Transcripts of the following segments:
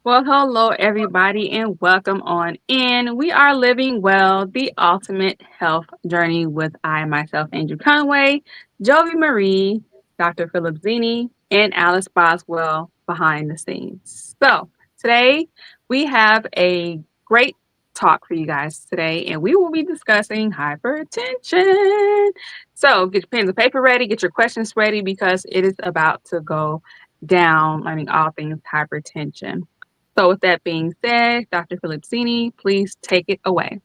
Well, hello, everybody, and welcome on in. We are living well, the ultimate health journey with I, myself, Andrew Conway, Jovi Marie, Dr. Philip Zini, and Alice Boswell behind the scenes. So, today we have a great talk for you guys today, and we will be discussing hypertension. So, get your pens and paper ready, get your questions ready because it is about to go down, learning all things hypertension. So, with that being said, Dr. Philipsini, please take it away.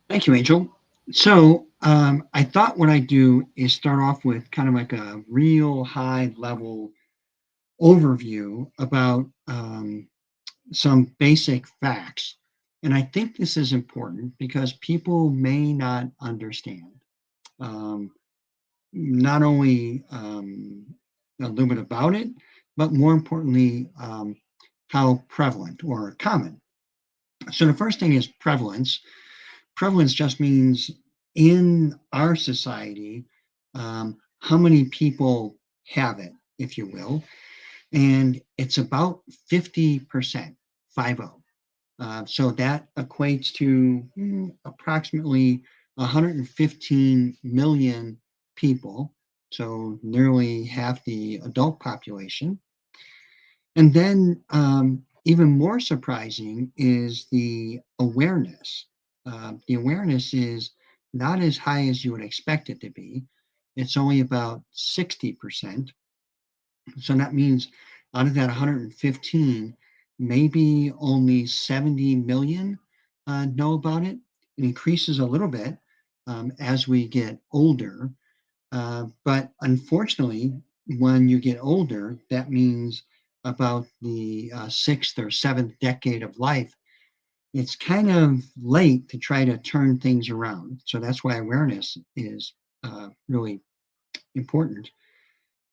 Thank you, Angel. So I thought what I'd do is start off with kind of like a real high level overview about some basic facts. And I think this is important because people may not understand um, not only a little bit about it, but more importantly, how prevalent or common. So the first thing is prevalence. Prevalence just means in our society, how many people have it, if you will, and it's about 50%, 50. So that equates to approximately 115 million people, so nearly half the adult population. And then, even more surprising is the awareness. The awareness is not as high as you would expect it to be. It's only about 60%. So that means out of that 115, maybe only 70 million know about it. It increases a little bit as we get older. But unfortunately, when you get older, that means about the sixth or seventh decade of life, it's kind of late to try to turn things around. So that's why awareness is really important.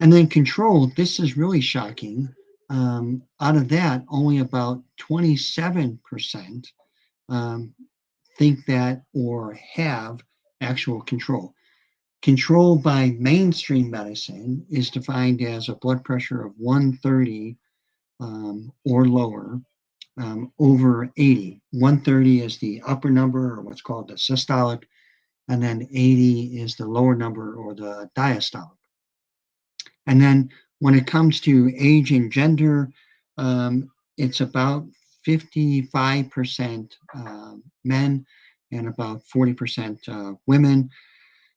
And then control, this is really shocking. Out of that, only about 27% um, think that or have actual control. Control by mainstream medicine is defined as a blood pressure of 130 or lower over 80. 130 is the upper number or what's called the systolic, and then 80 is the lower number or the diastolic. And then when it comes to age and gender, it's about 55% men and about 40% women.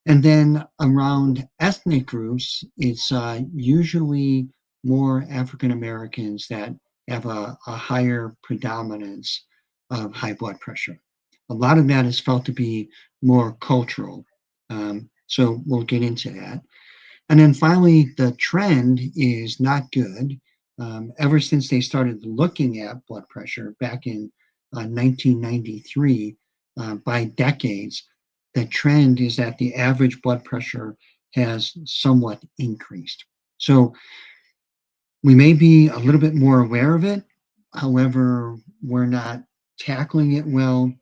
And then around ethnic groups, it's usually more African Americans that have a higher predominance of high blood pressure. A lot of that is felt to be more cultural. So we'll get into that. And then finally, the trend is not good. Ever since they started looking at blood pressure back in 1993, by decades, the trend is that the average blood pressure has somewhat increased. So we may be a little bit more aware of it. However, we're not tackling it well.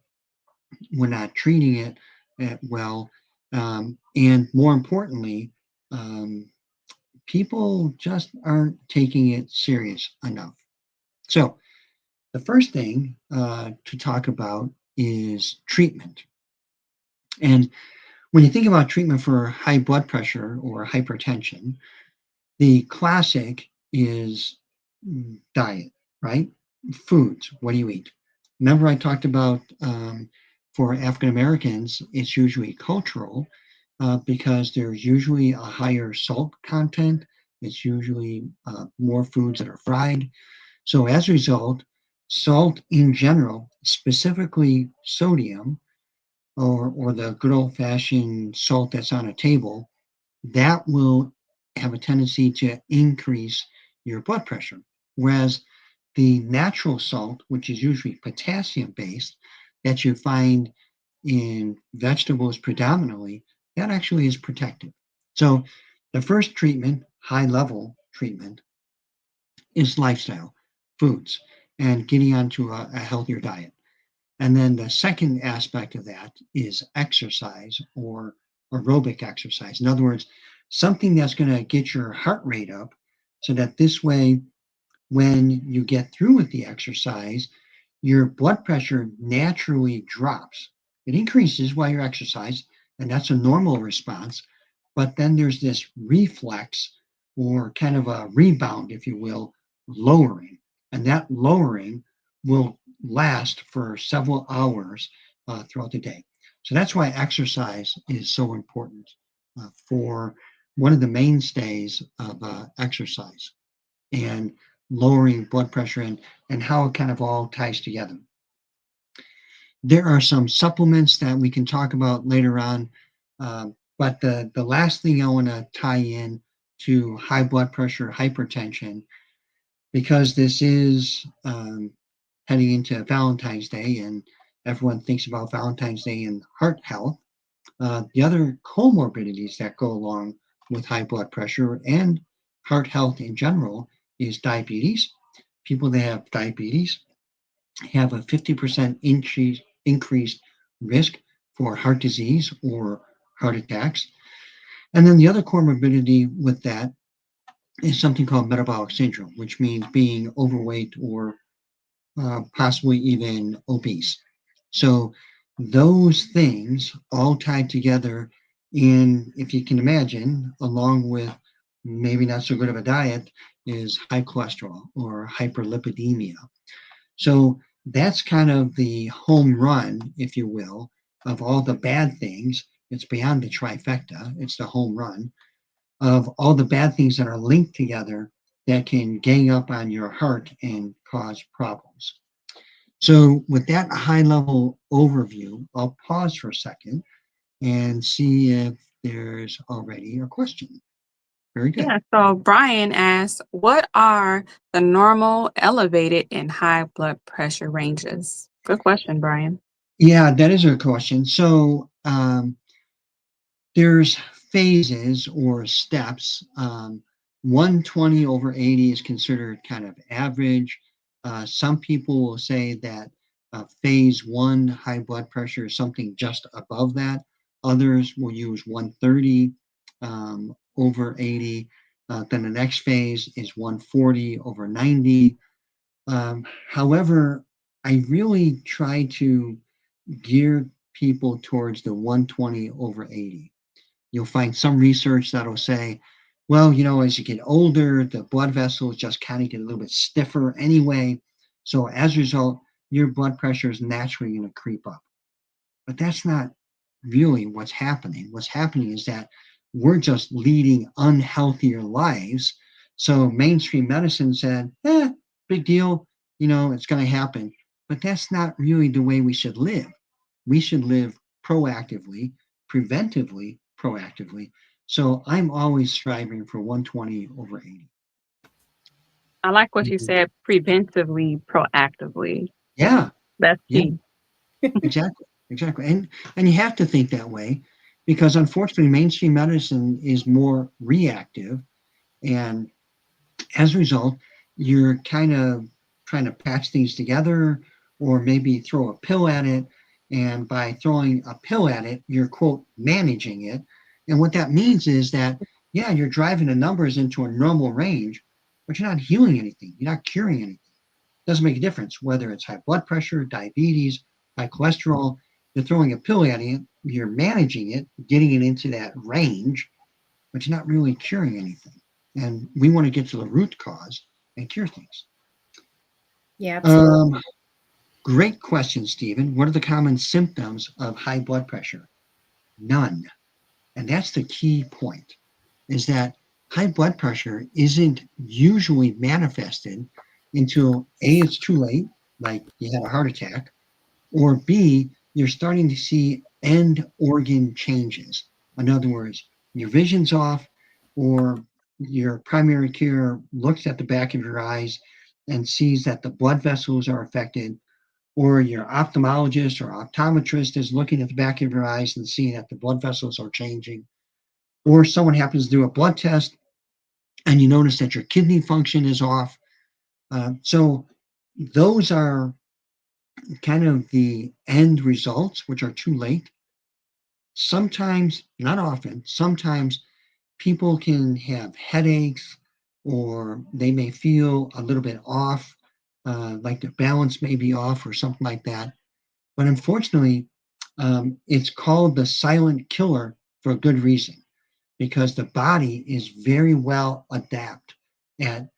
We're not treating it well. And more importantly, um, people just aren't taking it serious enough. So, the first thing to talk about is treatment. And when you think about treatment for high blood pressure or hypertension, the classic is diet, right? Foods. What do you eat? Remember, I talked about for African Americans, it's usually cultural because there's usually a higher salt content. It's usually more foods that are fried. So, as a result, salt in general, specifically sodium, or the good old fashioned salt that's on a table, that will have a tendency to increase your blood pressure. Whereas the natural salt, which is usually potassium based, that you find in vegetables predominantly, that actually is protective. So the first treatment, high level treatment, is lifestyle, foods, and getting onto a healthier diet. And then the second aspect of that is exercise or aerobic exercise. In other words, something that's going to get your heart rate up so that this way when you get through with the exercise, your blood pressure naturally drops. It increases while you exercise, and that's a normal response. But then there's this reflex or kind of a rebound, if you will, lowering. And that lowering will last for several hours throughout the day. So that's why exercise is so important for one of the mainstays of exercise and lowering blood pressure and how it kind of all ties together. There are some supplements that we can talk about later on, but the last thing I want to tie in to high blood pressure, hypertension, because this is heading into Valentine's Day and everyone thinks about Valentine's Day and heart health. The other comorbidities that go along with high blood pressure and heart health in general is diabetes. People that have diabetes have a 50% increased risk for heart disease or heart attacks. And then the other comorbidity with that is something called metabolic syndrome, which means being overweight or possibly even obese. So those things all tied together in, if you can imagine, along with maybe not so good of a diet, is high cholesterol or hyperlipidemia. So that's kind of the home run, if you will, of all the bad things. It's beyond the trifecta, it's the home run of all the bad things that are linked together that can gang up on your heart and cause problems. So, with that high level overview, I'll pause for a second and see if there's already a question. Very good. Yeah, so Brian asks, what are the normal, elevated, and high blood pressure ranges? Good question, Brian. Yeah, that is a question. So, there's phases or steps. 120 over 80 is considered kind of average. Some people will say that phase one high blood pressure is something just above that. Others will use 130 over 80. Then the next phase is 140 over 90. However, I really try to gear people towards the 120 over 80. You'll find some research that'll say, well, as you get older, the blood vessels just kind of get a little bit stiffer anyway. So as a result, your blood pressure is naturally going to creep up. But that's not really what's happening. What's happening is that we're just leading unhealthier lives. So mainstream medicine said, big deal, it's going to happen. But that's not really the way we should live. We should live proactively, preventively, proactively. So I'm always striving for 120 over 80. I like what you Mhm. said, preventively, proactively. Yeah, That's yeah, key. exactly, exactly. And you have to think that way because unfortunately mainstream medicine is more reactive, and as a result, you're kind of trying to patch things together or maybe throw a pill at it. And by throwing a pill at it, you're, quote, managing it. And what that means is that, yeah, you're driving the numbers into a normal range, but you're not healing anything. You're not curing anything. It doesn't make a difference whether it's high blood pressure, diabetes, high cholesterol. You're throwing a pill at it, you're managing it, getting it into that range, but you're not really curing anything. And we want to get to the root cause and cure things. Yeah, absolutely. Um, Great question, Stephen. What are the common symptoms of high blood pressure? None. And that's the key point, is that high blood pressure isn't usually manifested until A, it's too late, like you had a heart attack, or B, you're starting to see end organ changes. In other words, your vision's off, or your primary care looks at the back of your eyes and sees that the blood vessels are affected, or your ophthalmologist or optometrist is looking at the back of your eyes and seeing that the blood vessels are changing, or someone happens to do a blood test and you notice that your kidney function is off. So those are kind of the end results, which are too late. Sometimes, not often, sometimes people can have headaches, or they may feel a little bit off, like their balance may be off or something like that. But unfortunately, it's called the silent killer for a good reason, because the body is very well adept at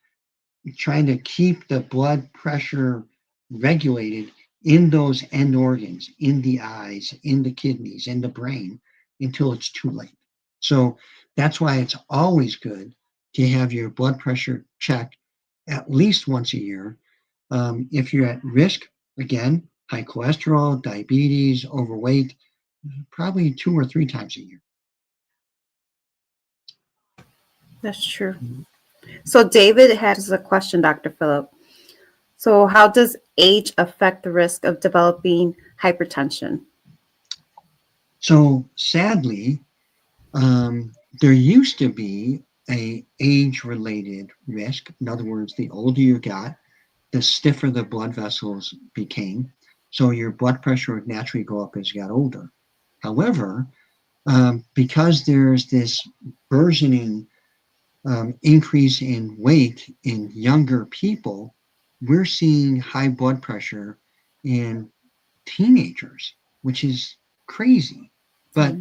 trying to keep the blood pressure regulated in those end organs, in the eyes, in the kidneys, in the brain, until it's too late. So that's why it's always good to have your blood pressure checked at least once a year. If you're at risk, again, high cholesterol, diabetes, overweight, probably 2 or 3 times a year. That's true. So David has a question, Dr. Philip. So how does age affect the risk of developing hypertension? So sadly, there used to be a age-related risk. In other words, the older you got, the stiffer the blood vessels became. So your blood pressure would naturally go up as you got older. However, because there's this burgeoning increase in weight in younger people, we're seeing high blood pressure in teenagers, which is crazy, but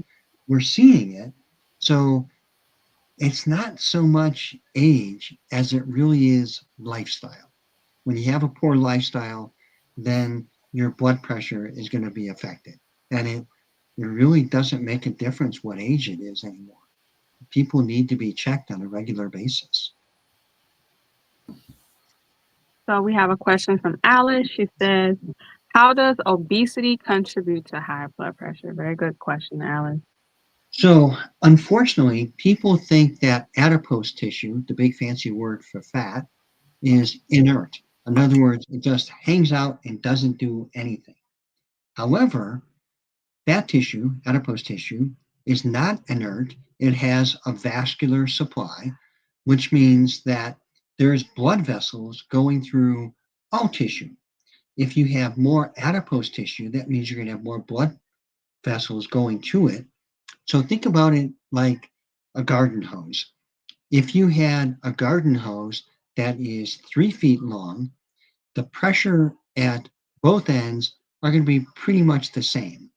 we're seeing it. So it's not so much age as it really is lifestyle. When you have a poor lifestyle, then your blood pressure is going to be affected. And it really doesn't make a difference what age it is anymore. People need to be checked on a regular basis. So we have a question from Alice. She says, how does obesity contribute to high blood pressure? Very good question, Alice. So, unfortunately, people think that adipose tissue, the big fancy word for fat, is inert. In other words, it just hangs out and doesn't do anything. However, fat tissue, adipose tissue, is not inert. It has a vascular supply, which means that there's blood vessels going through all tissue. If you have more adipose tissue, that means you're going to have more blood vessels going to it. So think about it like a garden hose. If you had a garden hose that is 3 feet long, the pressure at both ends are going to be pretty much the same.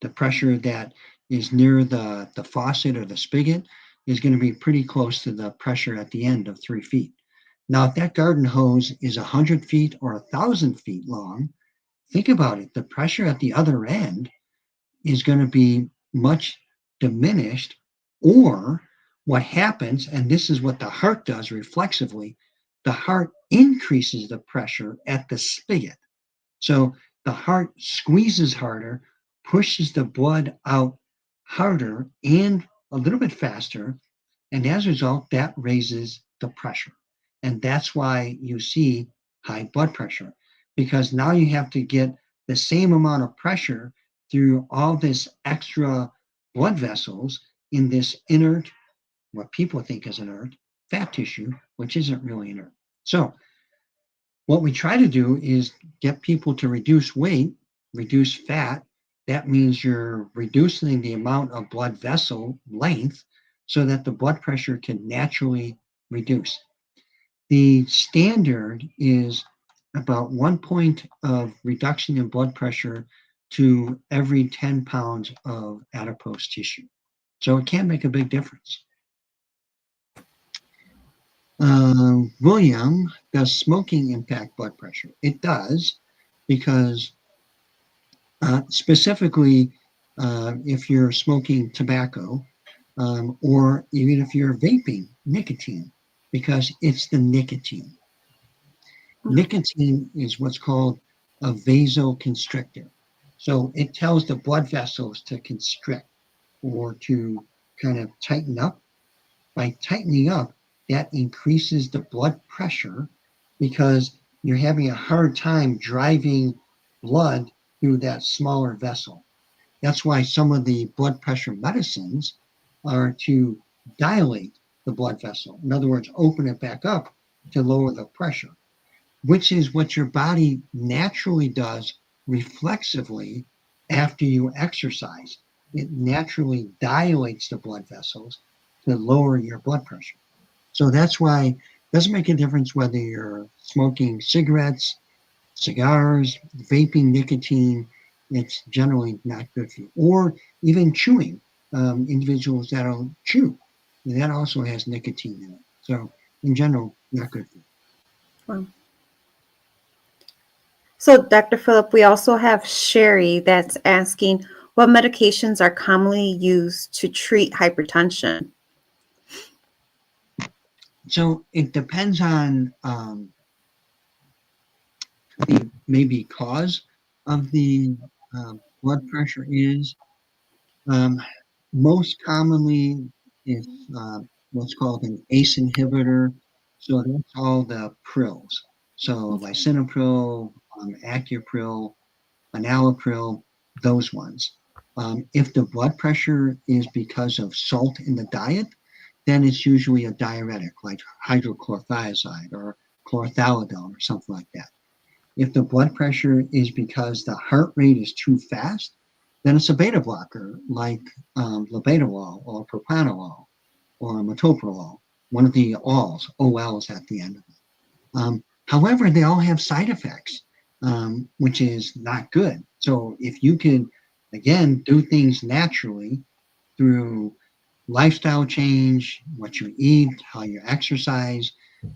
The pressure that is near the faucet or the spigot is going to be pretty close to the pressure at the end of 3 feet. Now, if that garden hose is 100 feet or 1,000 feet long, think about it. The pressure at the other end is going to be much diminished, or what happens, and this is what the heart does reflexively, the heart increases the pressure at the spigot. So the heart squeezes harder, pushes the blood out harder and a little bit faster. And as a result, that raises the pressure. And that's why you see high blood pressure, because now you have to get the same amount of pressure through all this extra blood vessels in this inert, what people think is inert, fat tissue, which isn't really inert. So what we try to do is get people to reduce weight, reduce fat. That means you're reducing the amount of blood vessel length so that the blood pressure can naturally reduce. The standard is about 1 point of reduction in blood pressure to every 10 pounds of adipose tissue. So it can make a big difference. William, does smoking impact blood pressure? It does, because specifically if you're smoking tobacco or even if you're vaping nicotine, because it's the nicotine. Nicotine is what's called a vasoconstrictor. So it tells the blood vessels to constrict or to kind of tighten up. By tightening up, that increases the blood pressure because you're having a hard time driving blood through that smaller vessel. That's why some of the blood pressure medicines are to dilate the blood vessel. In other words, open it back up to lower the pressure, which is what your body naturally does reflexively after you exercise. It naturally dilates the blood vessels to lower your blood pressure. So that's why it doesn't make a difference whether you're smoking cigarettes, cigars, vaping nicotine. It's generally not good for you. Or even chewing. Individuals that'll chew, that also has nicotine in it. So in general, not good for you. Wow. So, Dr. Philip, we also have Sherry that's asking what medications are commonly used to treat hypertension? So it depends on the maybe cause of the blood pressure is. Um, Most commonly, it's what's called an ACE inhibitor. So that's all the prils. So lisinopril, Accupril, enalapril, those ones. If the blood pressure is because of salt in the diet, then it's usually a diuretic like hydrochlorothiazide or chlorothalidone or something like that. If the blood pressure is because the heart rate is too fast, then it's a beta blocker like labetalol or propranolol or metoprolol, one of the OLs at the end of it. However, they all have side effects, which is not good. So if you can, again, do things naturally through lifestyle change, what you eat, how you exercise,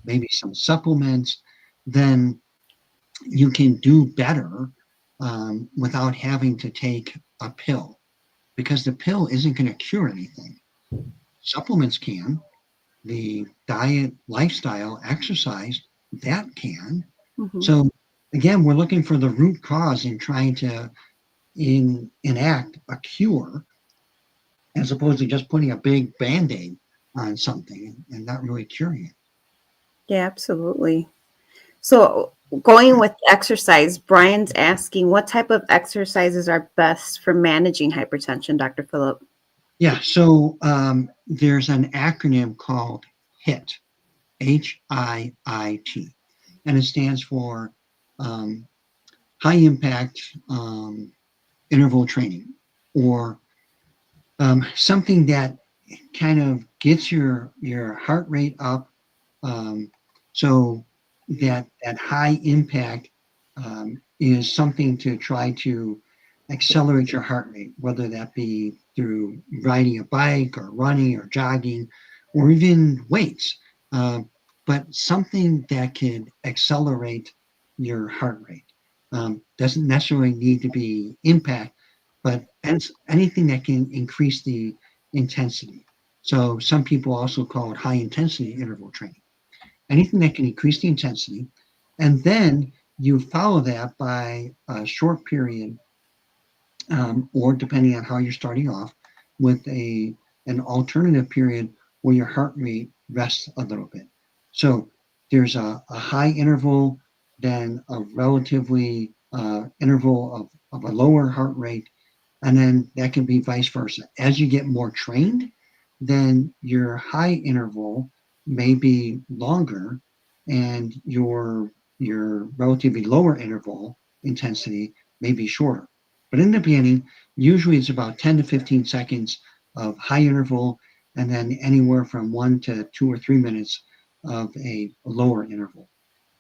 maybe some supplements, then you can do better without having to take a pill because the pill isn't going to cure anything. Supplements can, the diet, lifestyle, exercise, that can. Mhm. So again, we're looking for the root cause and trying to enact a cure as opposed to just putting a big band-aid on something and not really curing it. Yeah, absolutely. So, going with exercise, Brian's asking what type of exercises are best for managing hypertension, Dr. Philip? Yeah, so there's an acronym called HIIT, HIIT, and it stands for high impact interval training, or something that kind of gets your heart rate up, so that high impact is something to try to accelerate your heart rate, whether that be through riding a bike or running or jogging or even weights, but something that can accelerate your heart rate. Doesn't necessarily need to be impact, but anything that can increase the intensity. So some people also call it high intensity interval training. Anything that can increase the intensity, and then you follow that by a short period, or depending on how you're starting off, with an alternative period where your heart rate rests a little bit. So there's a high interval, then a relatively interval of a lower heart rate, and then that can be vice versa. As you get more trained, then your high interval may be longer, and your relatively lower interval intensity may be shorter. But in the beginning, usually it's about 10 to 15 seconds of high interval, and then anywhere from 1 to 2 or 3 minutes of a lower interval.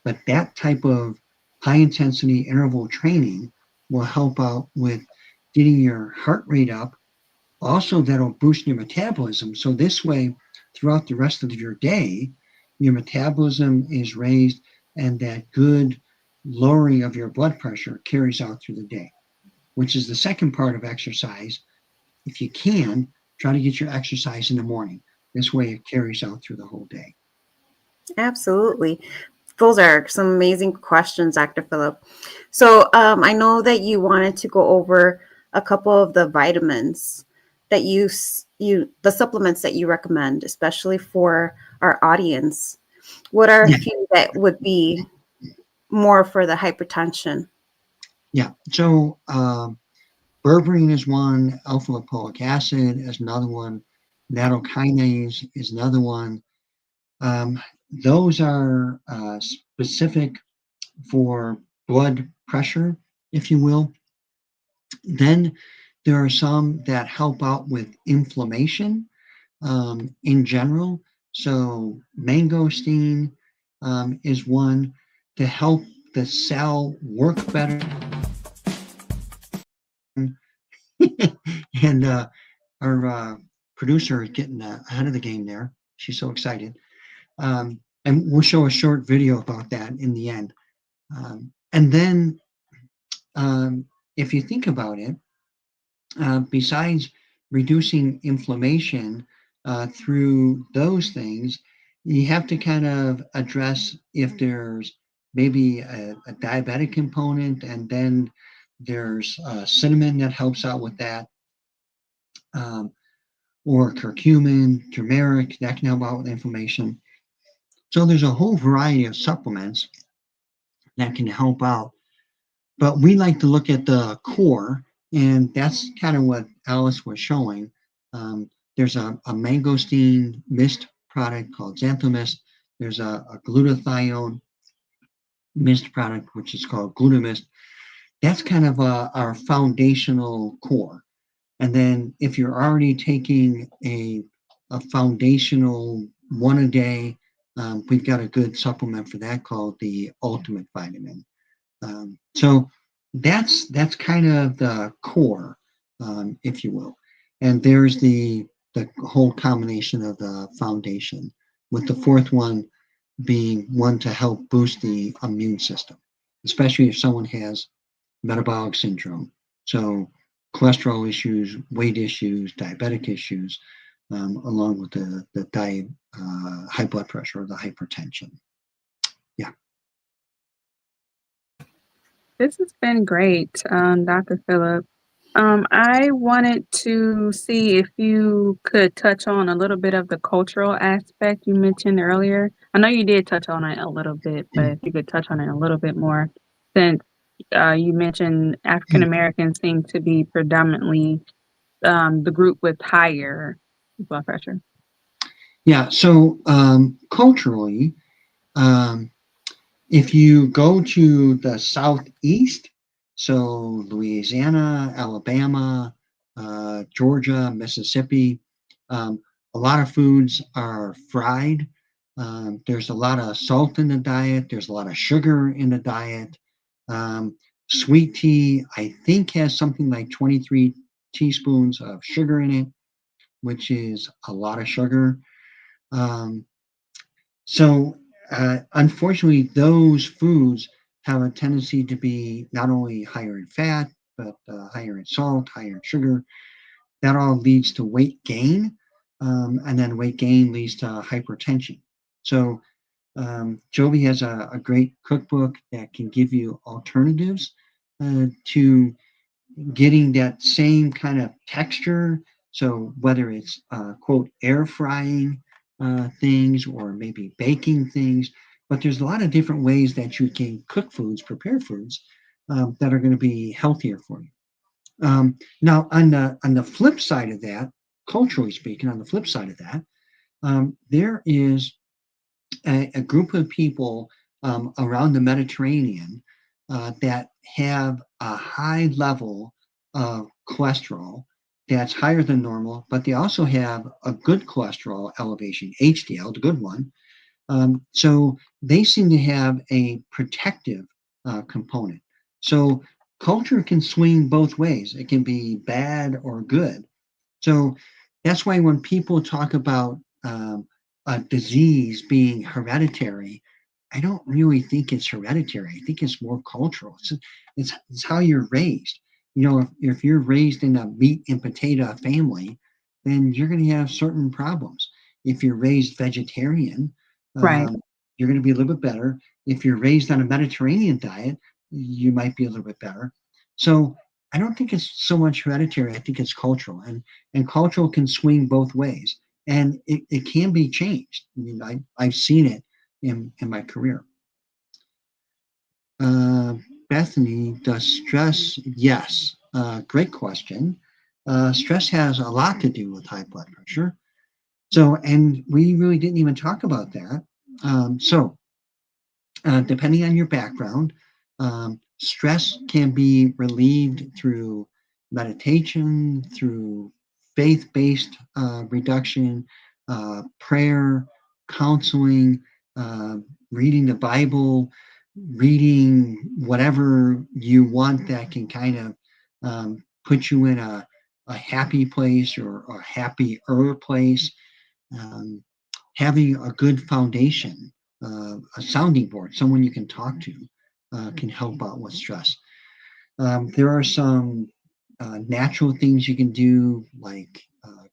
But that type of high intensity interval training will help out with getting your heart rate up. Also, that'll boost your metabolism. So this way, throughout the rest of your day, your metabolism is raised and that good lowering of your blood pressure carries out through the day, which is the second part of exercise. If you can, try to get your exercise in the morning. This way it carries out through the whole day. Absolutely. Those are some amazing questions, Dr. Philip. So, I know that you wanted to go over a couple of the vitamins that the supplements that you recommend, especially for our audience. What are a Yeah. few that would be more for the hypertension? Yeah. So berberine is one, alpha lipoic acid is another one, nattokinase is another one. Um, those are specific for blood pressure, if you will. Then there are some that help out with inflammation in general. So mangosteen is one to help the cell work better. And our producer is getting ahead of the game there. She's so excited. And we'll show a short video about that in the end. And then if you think about it, besides reducing inflammation through those things, you have to kind of address if there's maybe a diabetic component, and then there's cinnamon that helps out with that, or curcumin, turmeric that can help out with inflammation. So there's a whole variety of supplements that can help out. But we like to look at the core, and that's kind of what Alice was showing. There's a mangosteen mist product called Xanthomist. There's a glutathione mist product, which is called Glutamist. That's kind of our foundational core. And then if you're already taking a foundational one a day, we've got a good supplement for that called the Ultimate Vitamin. So that's kind of the core, if you will. And there's the whole combination of the foundation, with the fourth one being one to help boost the immune system, especially if someone has metabolic syndrome. So cholesterol issues, weight issues, diabetic issues, along with the diet, high blood pressure or the hypertension. Yeah. This has been great, Dr. Phillip. I wanted to see if you could touch on a little bit of the cultural aspect you mentioned earlier. I know you did touch on it a little bit, but if you could touch on it a little bit more, since you mentioned African Americans seem to be predominantly the group with higher blood pressure. Yeah. So culturally, if you go to the Southeast, so Louisiana, Alabama, Georgia, Mississippi, a lot of foods are fried. There's a lot of salt in the diet. There's a lot of sugar in the diet. Sweet tea, I think, has something like 23 teaspoons of sugar in it, which is a lot of sugar. So unfortunately, those foods have a tendency to be not only higher in fat, but higher in salt, higher in sugar. That all leads to weight gain, and then weight gain leads to hypertension. So Jovi has a great cookbook that can give you alternatives to getting that same kind of texture. So whether it's quote air frying things or maybe baking things, but there's a lot of different ways that you can cook foods, prepare foods that are going to be healthier for you. Now on the flip side of that, culturally speaking, on the flip side of that, there is a group of people around the Mediterranean that have a high level of cholesterol that's higher than normal, but they also have a good cholesterol elevation, HDL, the good one. So they seem to have a protective component. So culture can swing both ways. It can be bad or good. So that's why when people talk about a disease being hereditary, I don't really think it's hereditary. I think it's more cultural. It's how you're raised. You know, if you're raised in a meat and potato family, then you're going to have certain problems. If you're raised vegetarian, Right. you're going to be a little bit better. If you're raised on a Mediterranean diet, you might be a little bit better. So I don't think it's so much hereditary. I think it's cultural, and cultural can swing both ways, and it can be changed. I mean, I've seen it in my career. Bethany, does stress? Yes. Great question. Stress has a lot to do with high blood pressure. So, and we really didn't even talk about that. Depending on your background, stress can be relieved through meditation, through faith-based reduction, prayer, counseling, reading the Bible, reading whatever you want that can kind of put you in a happy place or a happier place. Um, Having a good foundation, a sounding board, someone you can talk to, can help out with stress. There are some natural things you can do, like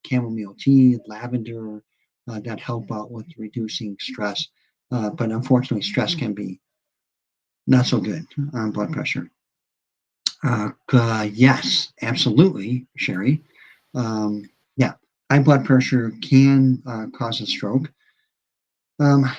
chamomile tea, lavender, that help out with reducing stress. But unfortunately, stress can be not so good on blood pressure. Yes, absolutely, Sherry. Yeah, high blood pressure can cause a stroke.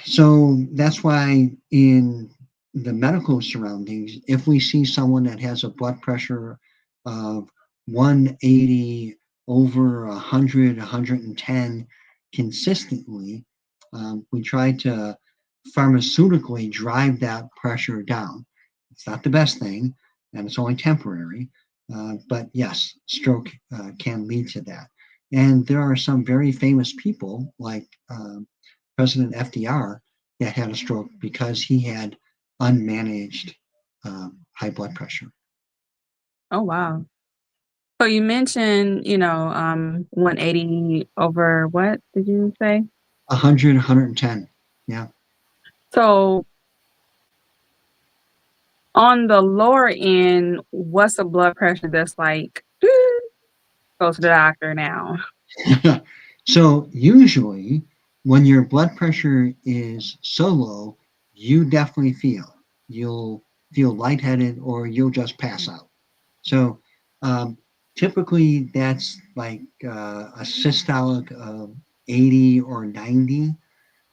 So that's why in the medical surroundings, if we see someone that has a blood pressure of 180 over 100, 110 consistently, we try to pharmaceutically drive that pressure down. It's not the best thing, and it's only temporary. But yes, stroke can lead to that. And there are some very famous people like President FDR that had a stroke because he had unmanaged high blood pressure. Oh, wow. So you mentioned, 180 over what did you say? 100, 110. Yeah. So on the lower end, what's a blood pressure that's like, go to the doctor now? So usually when your blood pressure is so low, you definitely you'll feel lightheaded or you'll just pass out. So um, typically that's like a systolic of 80 or 90.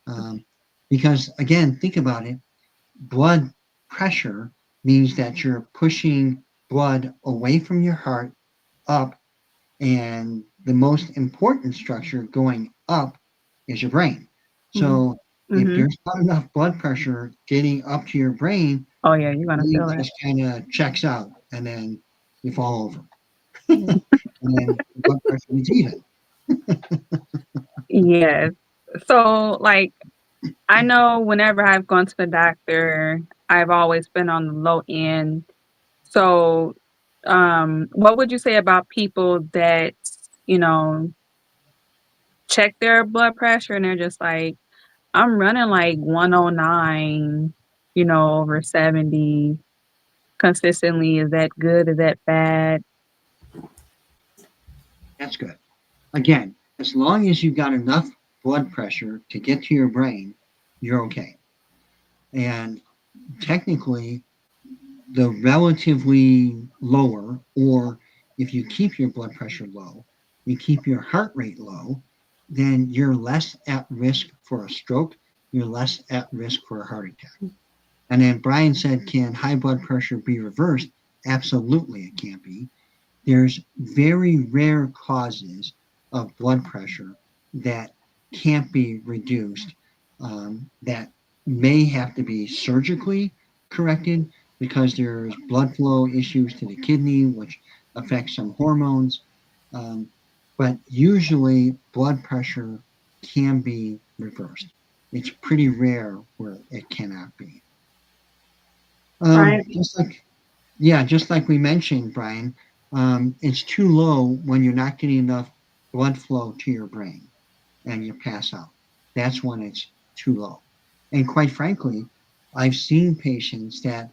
Um, because again, think about it. Blood pressure means that you're pushing blood away from your heart up, and the most important structure going up is your brain. So if Mm-hmm. there's not enough blood pressure getting up to your brain, Oh, yeah, you're gonna it feel it. just kind of checks out, and then you fall over, and then the blood pressure is even. Yes. So, like, I know whenever I've gone to the doctor, I've always been on the low end. So, what would you say about people that, you know, check their blood pressure and they're just like, I'm running like 109, over 70 consistently. Is that good? Is that bad? That's good. Again, as long as you've got enough blood pressure to get to your brain, you're okay. And technically, the relatively lower, or if you keep your blood pressure low, you keep your heart rate low, then you're less at risk for a stroke, you're less at risk for a heart attack. And then Brian said, can high blood pressure be reversed? Absolutely, it can be. There's very rare causes of blood pressure that can't be reduced, that may have to be surgically corrected because there's blood flow issues to the kidney, which affects some hormones. Um, but usually, blood pressure can be reversed. It's pretty rare where it cannot be. Right. Just like just like we mentioned, Brian, it's too low when you're not getting enough blood flow to your brain and you pass out. That's when it's too low. And quite frankly, I've seen patients that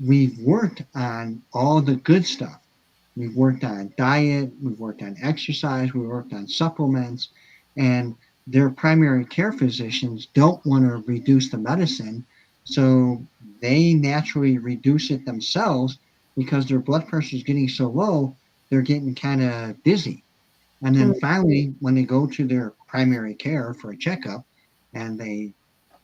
we've worked on all the good stuff. We've worked on diet, we've worked on exercise, we've worked on supplements, and their primary care physicians don't want to reduce the medicine. So they naturally reduce it themselves because their blood pressure is getting so low, they're getting kind of dizzy. And then finally, when they go to their primary care for a checkup and they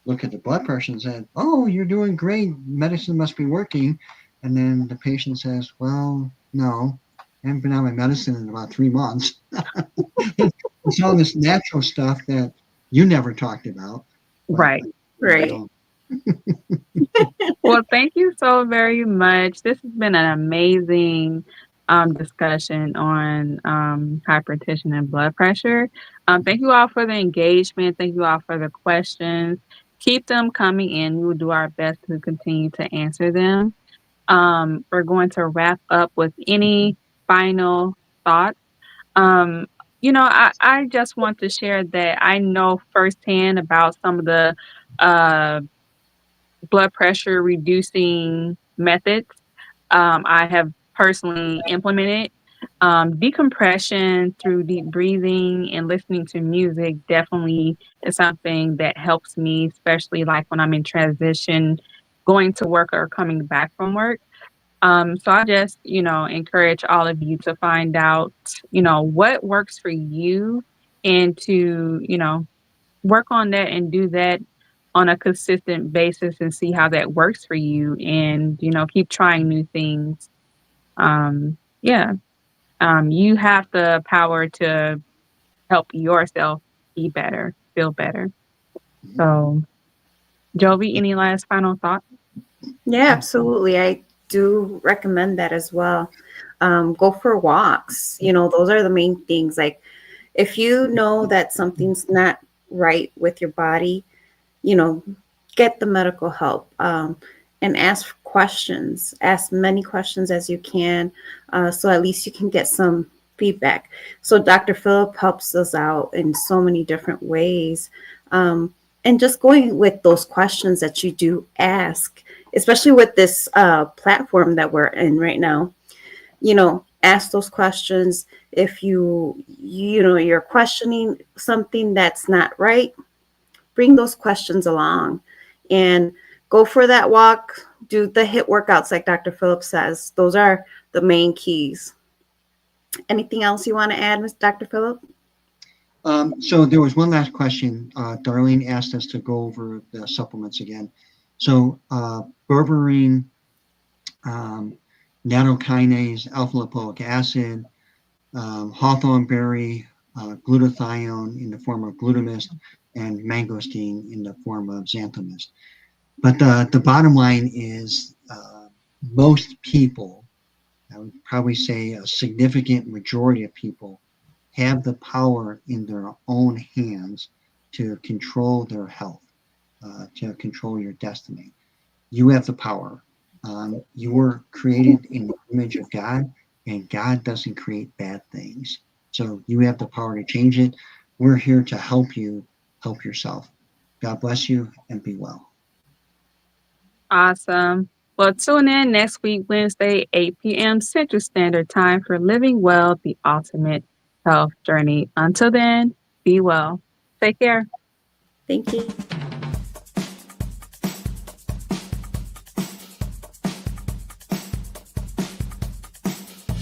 look at the blood pressure and say, "Oh, you're doing great. Medicine must be working." And then the patient says, "Well, no, I haven't been on my medicine in about 3 months." It's all this natural stuff that you never talked about. But, Right. Right. know, Well, thank you so very much. This has been an amazing discussion on hypertension and blood pressure. Thank you all for the engagement. Thank you all for the questions. Keep them coming in. We will do our best to continue to answer them. We're going to wrap up with any final thoughts. I just want to share that I know firsthand about some of the blood pressure reducing methods I have personally implemented. Decompression through deep breathing and listening to music definitely is something that helps me, especially like when I'm in transition, going to work or coming back from work. So I just, encourage all of you to find out, what works for you and to, work on that and do that on a consistent basis and see how that works for you and, keep trying new things. Yeah. You have the power to help yourself be better, feel better. So, Jovi, any last final thoughts? Yeah, absolutely. I do recommend that as well. Go for walks. Those are the main things. Like if you know that something's not right with your body, get the medical help and ask questions. Ask many questions as you can, so at least you can get some feedback. So Dr. Philip helps us out in so many different ways. And just going with those questions that you do ask, especially with this platform that we're in right now, ask those questions. If you're questioning something that's not right, bring those questions along and go for that walk. Do the HIIT workouts like Dr. Phillips says. Those are the main keys. Anything else you want to add, Dr. Phillip? So there was one last question. Darlene asked us to go over the supplements again. So berberine, nattokinase, alpha-lipoic acid, hawthorn berry, glutathione in the form of Glutamist, and mangosteen in the form of Xanthomist. But the bottom line is most people, I would probably say a significant majority of people, have the power in their own hands to control their health, to control your destiny. You have the power. You were created in the image of God, and God doesn't create bad things. So you have the power to change it. We're here to help you help yourself. God bless you and be well. Awesome. Well, tune in next week, Wednesday, 8 p.m. Central Standard Time for Living Well, the Ultimate Health Journey. Until then, be well. Take care. Thank you.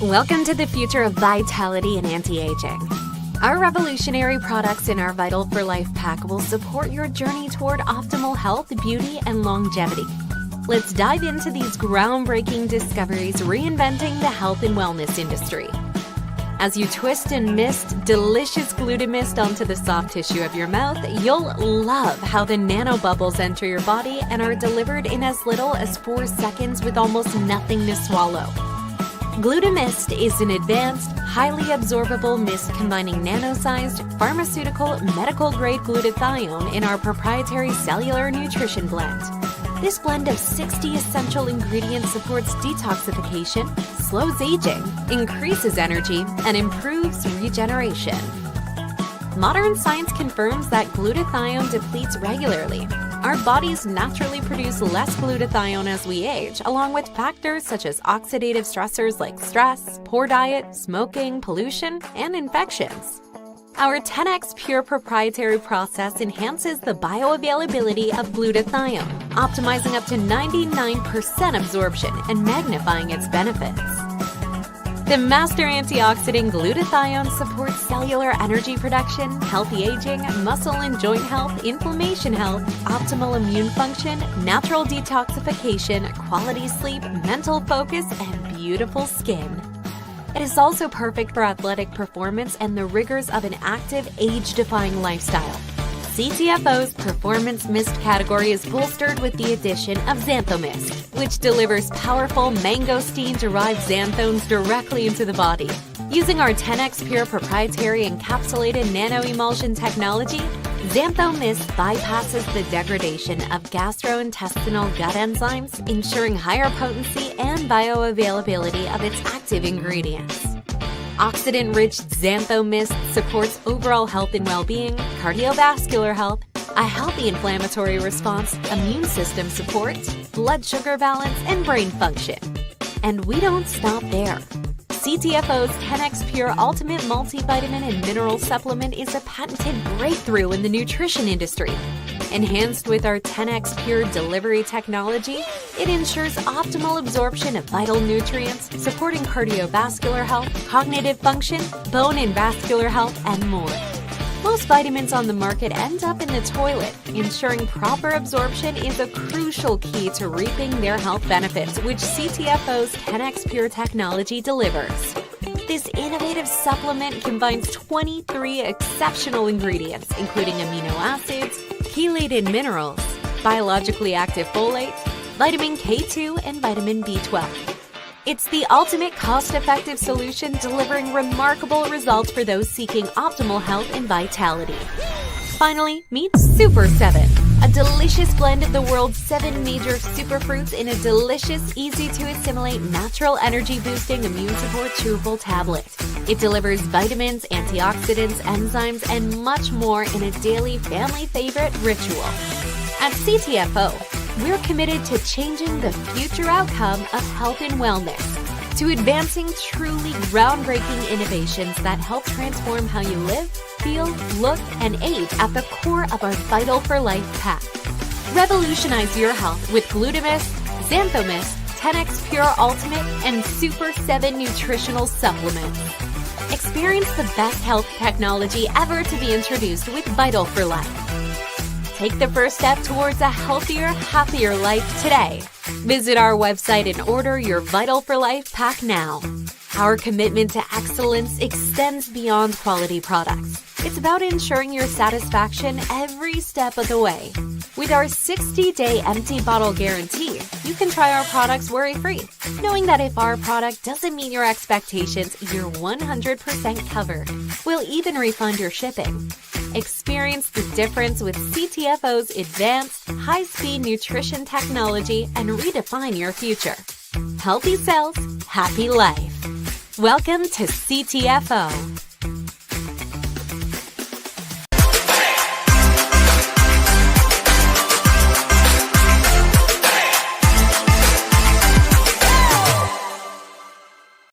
Welcome to the future of vitality and anti-aging. Our revolutionary products in our Vital for Life pack will support your journey toward optimal health, beauty, and longevity. Let's dive into these groundbreaking discoveries reinventing the health and wellness industry. As you twist and mist delicious Glutamist onto the soft tissue of your mouth, you'll love how the nanobubbles enter your body and are delivered in as little as 4 seconds with almost nothing to swallow. Glutamist is an advanced, highly absorbable mist combining nano-sized, pharmaceutical, medical-grade glutathione in our proprietary cellular nutrition blend. This blend of 60 essential ingredients supports detoxification, slows aging, increases energy, and improves regeneration. Modern science confirms that glutathione depletes regularly. Our bodies naturally produce less glutathione as we age, along with factors such as oxidative stressors like stress, poor diet, smoking, pollution, and infections. Our 10x Pure proprietary process enhances the bioavailability of glutathione, optimizing up to 99% absorption and magnifying its benefits. The master antioxidant glutathione supports cellular energy production, healthy aging, muscle and joint health, inflammation health, optimal immune function, natural detoxification, quality sleep, mental focus, and beautiful skin. It is also perfect for athletic performance and the rigors of an active, age-defying lifestyle. CTFO's Performance Mist category is bolstered with the addition of Xantho Mist, which delivers powerful mangosteen-derived xanthones directly into the body. Using our 10x Pure proprietary encapsulated nano-emulsion technology, Xantho Mist bypasses the degradation of gastrointestinal gut enzymes, ensuring higher potency and bioavailability of its active ingredients. Oxidant-rich Xantho Mist supports overall health and well-being, cardiovascular health, a healthy inflammatory response, immune system support, blood sugar balance, and brain function. And we don't stop there. CTFO's 10x Pure Ultimate Multivitamin and Mineral Supplement is a patented breakthrough in the nutrition industry. Enhanced with our 10x Pure delivery technology, it ensures optimal absorption of vital nutrients, supporting cardiovascular health, cognitive function, bone and vascular health, and more. Most vitamins on the market end up in the toilet. Ensuring proper absorption is a crucial key to reaping their health benefits, which CTFO's 10x Pure technology delivers. This innovative supplement combines 23 exceptional ingredients, including amino acids, chelated minerals, biologically active folate, vitamin K2, and vitamin B12. It's the ultimate cost-effective solution, delivering remarkable results for those seeking optimal health and vitality. Finally, meet Super 7, a delicious blend of the world's 7 major superfruits in a delicious, easy-to-assimilate, natural energy-boosting immune support chewable tablet. It delivers vitamins, antioxidants, enzymes, and much more in a daily family favorite ritual. At CTFO, we're committed to changing the future outcome of health and wellness, to advancing truly groundbreaking innovations that help transform how you live, feel, look, and age at the core of our Vital for Life pack. Revolutionize your health with Glutamist, Xantho Mist, 10x Pure Ultimate, and Super 7 nutritional supplements. Experience the best health technology ever to be introduced with Vital for Life. Take the first step towards a healthier, happier life today. Visit our website and order your Vital for Life pack now. Our commitment to excellence extends beyond quality products. It's about ensuring your satisfaction every step of the way. With our 60-day empty bottle guarantee, you can try our products worry-free, knowing that if our product doesn't meet your expectations, you're 100% covered. We'll even refund your shipping. Experience the difference with CTFO's advanced, high-speed nutrition technology and redefine your future. Healthy cells, happy life. Welcome to CTFO.